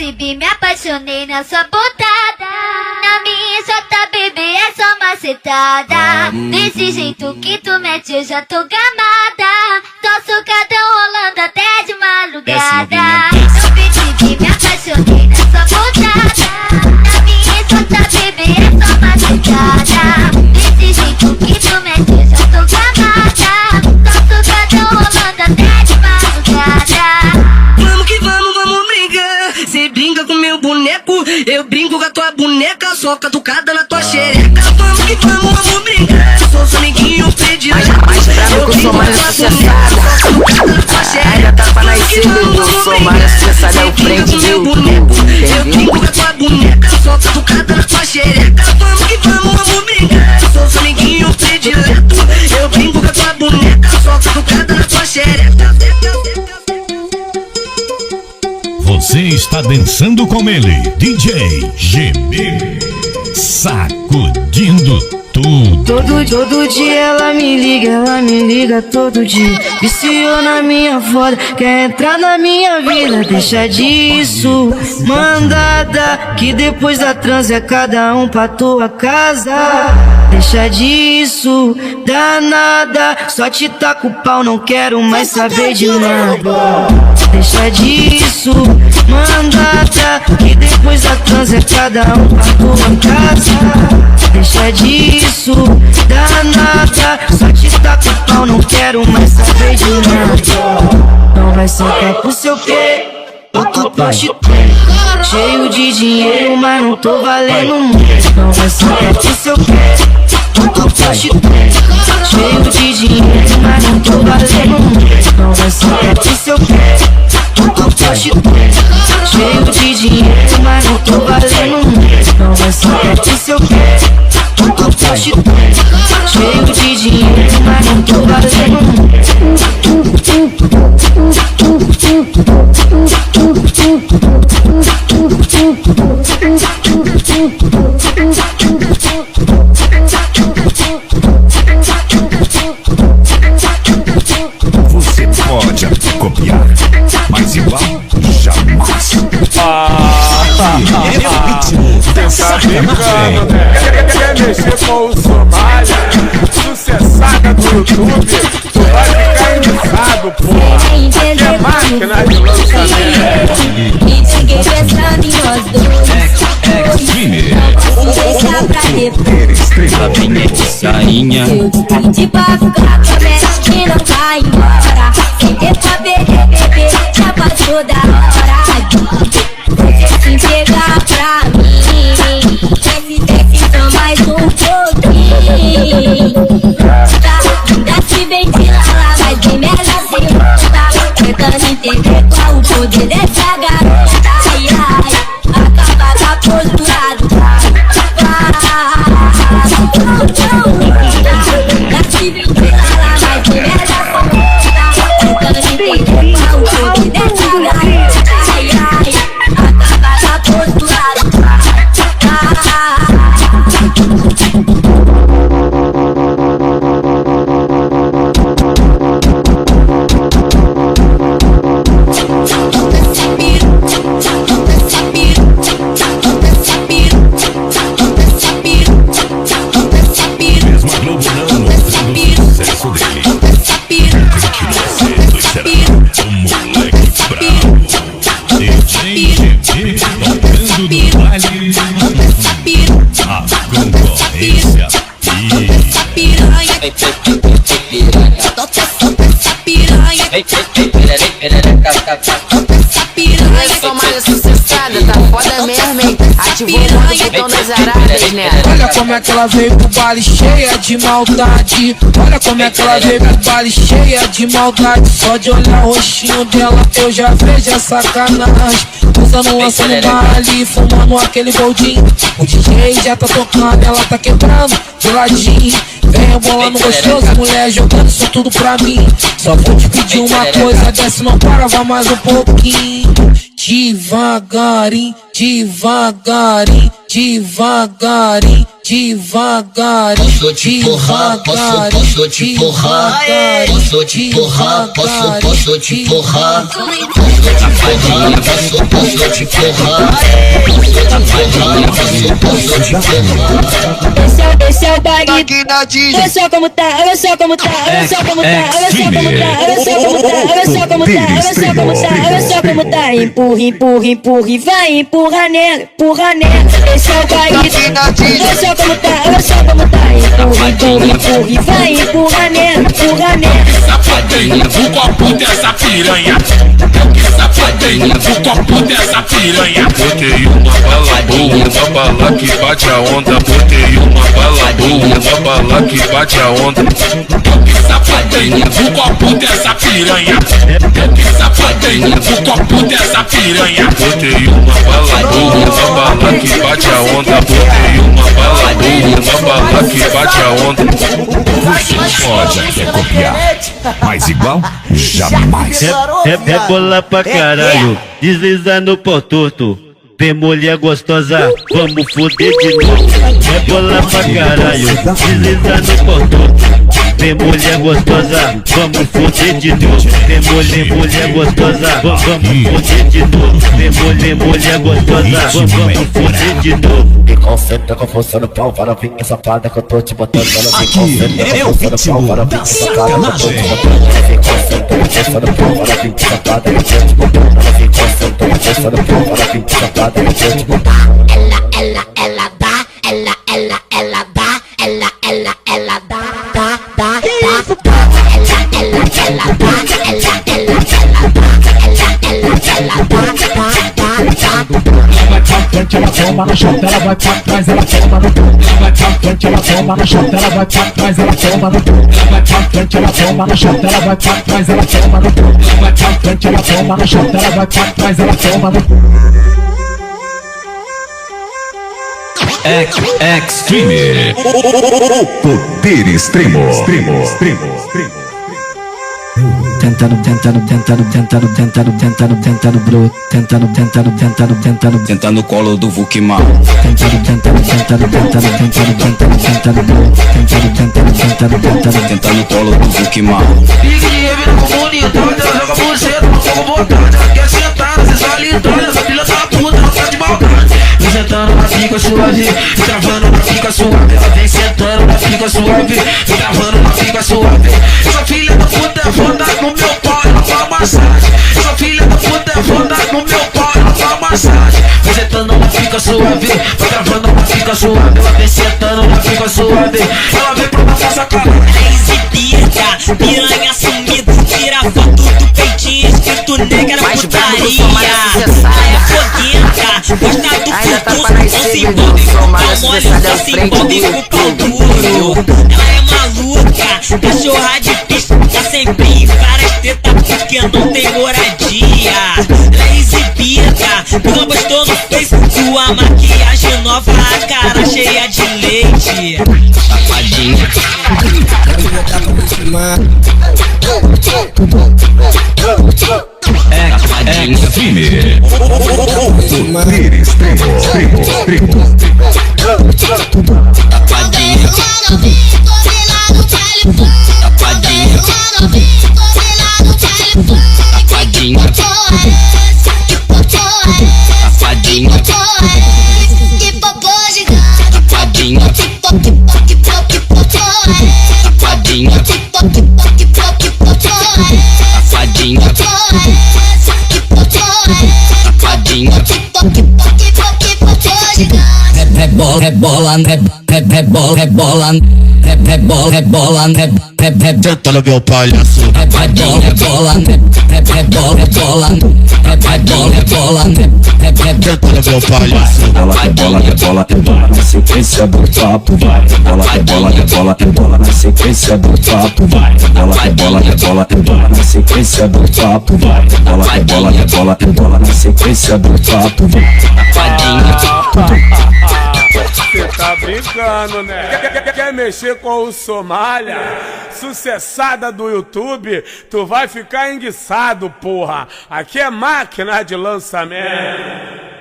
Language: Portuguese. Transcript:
percebi, me apaixonei na sua botada. Na minha jota, bebê, é só macetada. Desse jeito que tu mete, eu já tô gamada. Tô socadão rolando até de madrugada. Eu percebi, me apaixonei na sua botada. Na minha jota, bebê, é só macetada. Desse jeito que tu mete, eu já tô gamada. Tô socadão rolando até de madrugada. Vamos que vamos, vamos brincar. Cê brinca com meu boneco, eu brinco com a tua boneca. Só catucada na tua xereca. Vamos que vamos brincar. Sou seu amiguinho predileto. Mais bravo que eu sou mais sucessada. Ainda tá pra nascer, eu sou mais sucessada. É o frente, meu boneco. Eu brinco com a tua boneca. Só catucada na tua xereca. Vamos que vamos brincar. Sou seu amiguinho predileto. Eu brinco com a tua boneca. Só catucada na tua xereca. Você está dançando com ele, DJ GB, sacudindo tudo. Todo dia ela me liga todo dia. Viciou na minha foda, quer entrar na minha vida. Deixa disso, mandada, que depois da trans é cada um pra tua casa. Deixa disso, danada, só te taco o pau, não quero mais saber de nada. Deixa disso, mandada, que depois da trans é cada um pra tua casa. Deixa disso, danada, só te taco o pau, não quero mais saber de nada. Não vai sentar pro seu pé, outro poste cheio de dinheiro, mas não tô valendo muito. Não vai sentar pro seu pé, outro poste cheio de dinheiro, mas não tô valendo muito. Não vai sentar pro seu pé, outro poste cheio de dinheiro, mas não tô valendo muito. Não vai sentar pro seu pé, outro poste cheio de dinheiro, mas não tô valendo muito. Você pode copiar, mas igual jamais. É o ritmo da brincando, né? Quer mexer com o Somália? Sucessada do YouTube, tu vai ficar engraçado, porra. Aqui é máquina de lançamento. E cheguei pensando em nós dois. Não posso deixar pra depois. A minha de sainha. Eu te pedi pra ficar com a minha que não vai embora. Sem ter pra perder, bebê, já passou da hora. Você se entregar pra mim. Desce só mais um pouquinho. Dá se bem de lá, mas bem melhor sem tá tentando entender qual o poder dessa garota. Ai, ai, acaba da posturada. Dá se bem de lá, mas bem melhor sem tá tentando entender qual o poder dessa garota. Ai, ai, acaba da posturada. Mesmo a Globo não mostrando o sucesso dele. Você será um moleque bravo. DJ GB tocando no baile. A concorrência Piranha, Somália sucessada, tá foda mesmo, hein? Ativou o botão das aradas, né? Olha como é que ela veio pro baile cheia de maldade. Olha como é que ela veio pro baile cheia de maldade. Só de olhar o rostinho dela eu já vejo a sacanagem. Usando lança no baile, fumando aquele goldinho. O DJ já tá tocando, ela tá quebrando de ladinho. Vem bolando gostoso, mulher jogando isso tudo pra mim. Só vou te pedir uma coisa, desce não para, vai mais um pouquinho. Devagarinho, devagarinho, devagarinho, devagarinho, posso te empurrar, posso te empurrar, posso te empurrar, posso te empurrar, safadinha, posso te empurrar, safadinha, posso te empurrar. Esse é o baile. Olha só como tá, olha só como tá, olha só como tá, olha só como tá, olha só como tá, olha só como tá, olha só como tá, olha só como tá. Empurra, empurra, empurra e vai, empurra nela, empurra nela. Esse é o baile. Olha só como tá, olha só como tá. Empurra, empurra, empurra e vai, empurra nela, empurra nela. Safadinha, o copo dessa piranha. Safadinha, o copo dessa piranha. Botei uma bala boa, uma bala que bate a onda. Botei uma bala boa, uma bala que bate a onda. Safadinha, o copo dessa piranha. Safadinha, o copo dessa piranha. Botei uma bala boa, uma bala que bate a onda. Botei uma bala boa, uma bala que bate a onda. Você pode até copiar, mas igual, jamais. Rebola pra caralho, desliza no pau torto. Vem mulher gostosa, vamos foder de novo. Rebola pra caralho, desliza no pau torto. Vem mulher gostosa, vamos foder de novo. Vem mulher gostosa, vamos foder de novo. Vem mulher gostosa, vamos foder de novo. Me concentra com força no pau, para vir essa parada que eu tô te botando. Ela me concentra com força no pau, para vir essa parada que eu tô te botando. Ela me concentra com força no pau, para vir essa parada que eu tô te botando. Ela me concentra com força no pau, para vir essa parada que eu tô te botando. Ela dá, ela dá, ela dá. Vai pra frente, ela toma na chota, ela vai pra trás, ela toma no cu. Vai pra frente, ela toma na chota, ela vai pra trás, ela toma no cu. Vai pra frente, ela toma na chota, ela vai pra trás, ela toma no cu. Vai pra frente, ela toma na chota, ela vai pra trás, ela toma no cu. Extreme. Poder extremo. Tentando bro, Senta no colo do Vukimar. tentando bro, Senta no colo do Vukimar. Pique de revira com bonito, ela joga buceta, não fogo vontade. Ela quer sentar, cê solitária, essa filha da puta, ela tá de maldade. Vem sentando na pica suave, vem travando na pica suave. Ela vem sentando na pica suave, vem travando na pica suave. Essa filha da puta é foda no meu pau, ela faz massagem. Essa filha da puta é foda no meu pau, ela faz massagem. Vem sentando na pica suave, vai travando na pica suave. Ela vem sentando na pica suave, ela vem pra nossa sacanagem. Exibida, piranha sumida, tira foto do peitinho escrito negra putaria. É foguenta, gosta do futuro, não se envolve com pau mole, só se envolve com pau duro. Ela é maluca, cachorra de pista, tá sempre em várias tetas porque não tem moradia. Ela é exibida, nunca postou no Face, sua maquiagem nova, a cara cheia de leite. Safadinha. Extreme. Poder extremo. Safadinha. Safadinha. Safadinha. Safadinha. Safadinha. Senta no meu palhaço. Senta no meu palhaço. Rebola na sequência do papo, vai. Rebola na sequência do papo, vai. Rebola na sequência do papo, vai. Rebola na sequência do papo, vai. Você tá brincando, né? Quer mexer com o Somália? Sucessada do YouTube, tu vai ficar enguiçado, porra. Aqui é máquina de lançamento.